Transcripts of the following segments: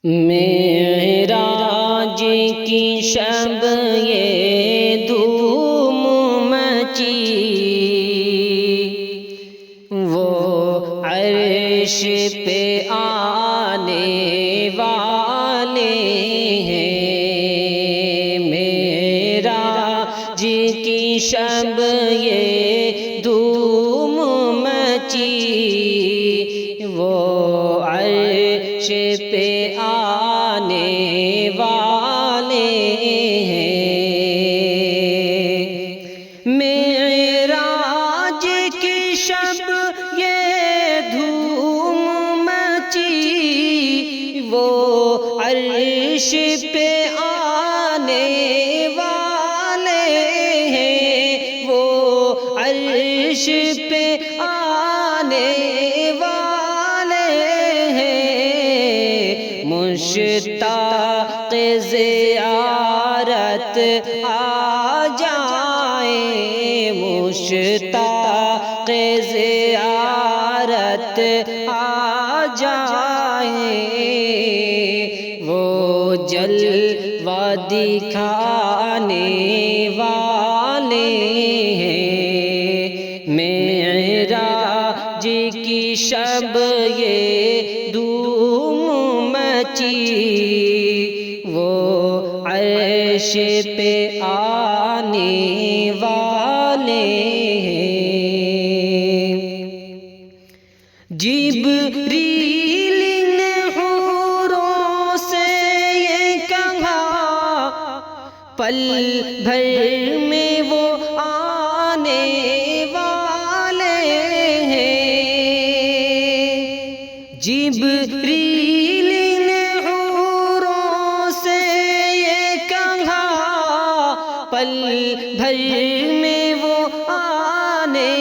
معراج کی شب یہ دھوم مچی، وہ عرش پہ آنے والے ہیں۔ معراج کی شب یہ دھوم مچی، وہ عرش پہ آنے والے ہیں۔ معراج کی شب یہ دھوم مچی، وہ عرش پہ آنے والے ہیں، وہ عرش پہ آنے والے ہیں۔ مشتاق زیارت آ جائیں، مشتاق زیارت آ جائیں، وہ جلوہ دکھانے والے ہیں۔ معراج کی شب یہ دھوم مچی، وہ عرش پہ آنے والے ہیں۔ جبریل نے حوروں سے یہ کہا، پل بھر میں وہ آنے والے ہیں۔ جبریل نے حوروں سے یہ کہا، پل بھر میں وہ آنے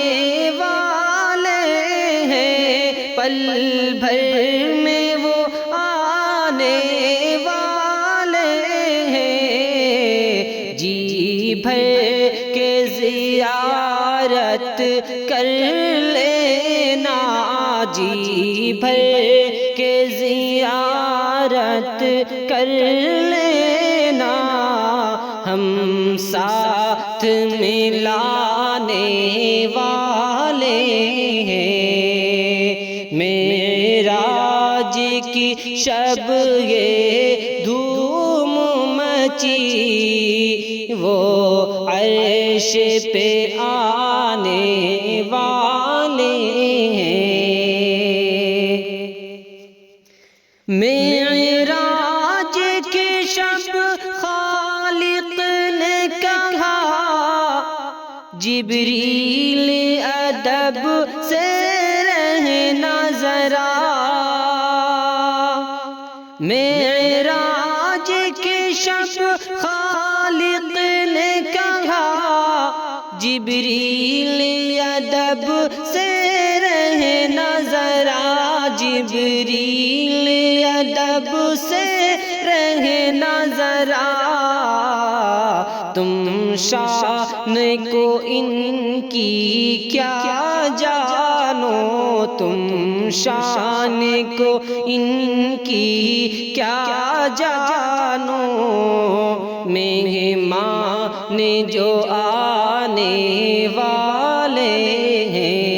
والے ہیں، پل بھر میں وہ آنے والے ہیں۔ جی بھر کے زیارت کر لینا، جی بھر کے زیارت کر لینا، ہم ساتھ ملانے والے ہیں۔ معراج کی شب یہ دھوم مچی، وہ عرش پہ آنے والے ہیں۔ معراج کی شب خالق نے کہا، جبریل ادب سے رہنا ذرا۔ معراج کی شب خالق نے کہا، جبریل ادب سے رہنا ذرا، جبریل ادب سے رہنا ذرا۔ تم شان کو ان کی کیا جانو، تم شان کو ان کی کیا جانو، مہمان جو آنے والے ہیں۔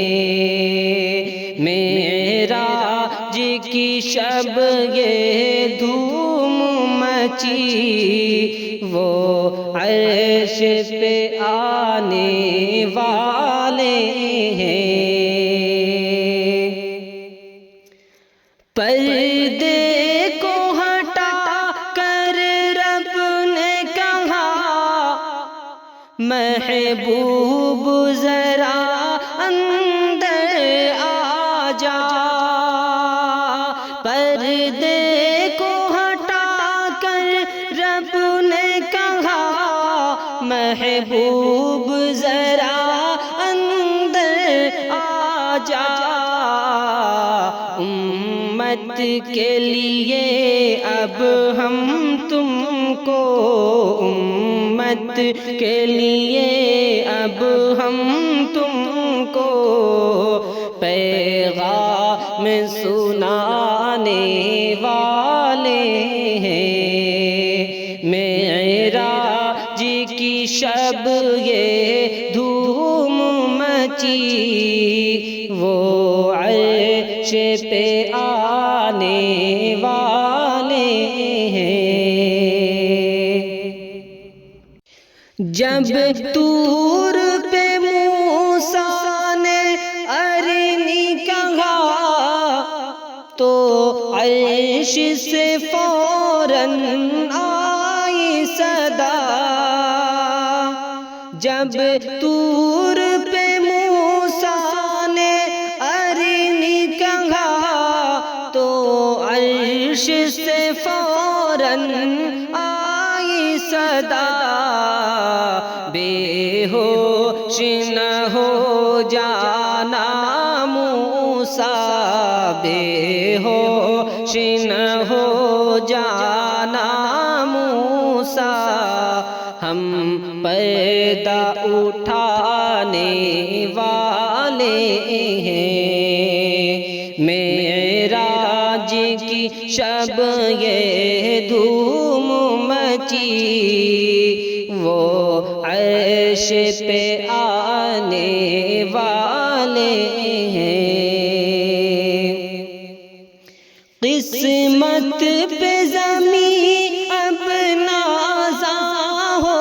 معراج کی شب یہ دھوم مچی، وہ عرش پہ آنے والے ہیں۔ پردے کو ہٹا کر رب نے کہا، محبوب ذرا اندر آ جا۔ پردے کو ہٹا کر رب نے کہا، محبوب ذرا اندر آ جا۔ امت کے لیے اب ہم تم کو، امت کے لیے اب ہم تم کو پیغام سنانے والے والے ہیں، معراج کی شب یہ دھوم مچی، وہ عرش پہ آنے والے ہیں۔ جب طور پہ موسیٰ نے ارنی کہا تو عرش سے فوراً آئی صدا، جب طور پہ موسیٰ نے ارنی کہا تو عرش سے فوراً آئی صدا، بے ہوش نہ ہو جانا موسیٰ، بے ہوش نہ ہو جانا موسیٰ، ہم پردہ اٹھانے والے ہیں، معراج کی شب یہ دھوم مچی، وہ عرش پہ آنے والے ہیں۔ قسمت پہ زمین اب نازا ہو،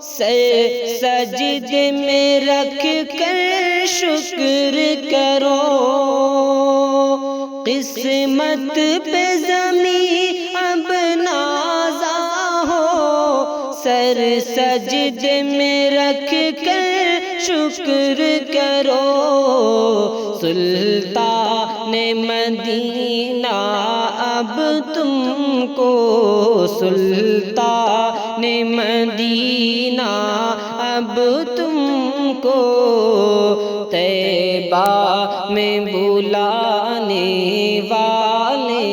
سر سجدے میں رکھ کر شکر کرو، قسمت پہ زمین اب نازا ہو، سر سجدے میں رکھ کر شکر کرو، سلطان مدینہ اب تم کو، سلطان مدینہ اب تم کو طیبہ میں بلانے والے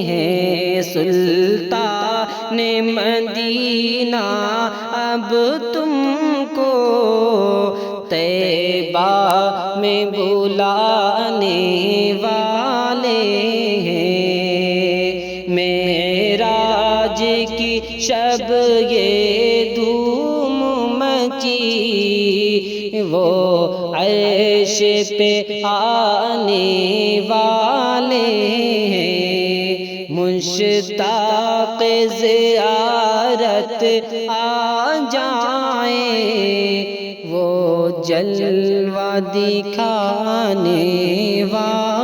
ہیں، سلطان مدینہ اب تم کو طیبہ میں بلانے والے ہیں، معراج کی شب یہ دھوم مچی، وہ عرش پہ آنے والے ہیں، مشتاق زیارت آ جائیں، وہ جلوہ دکھانے والے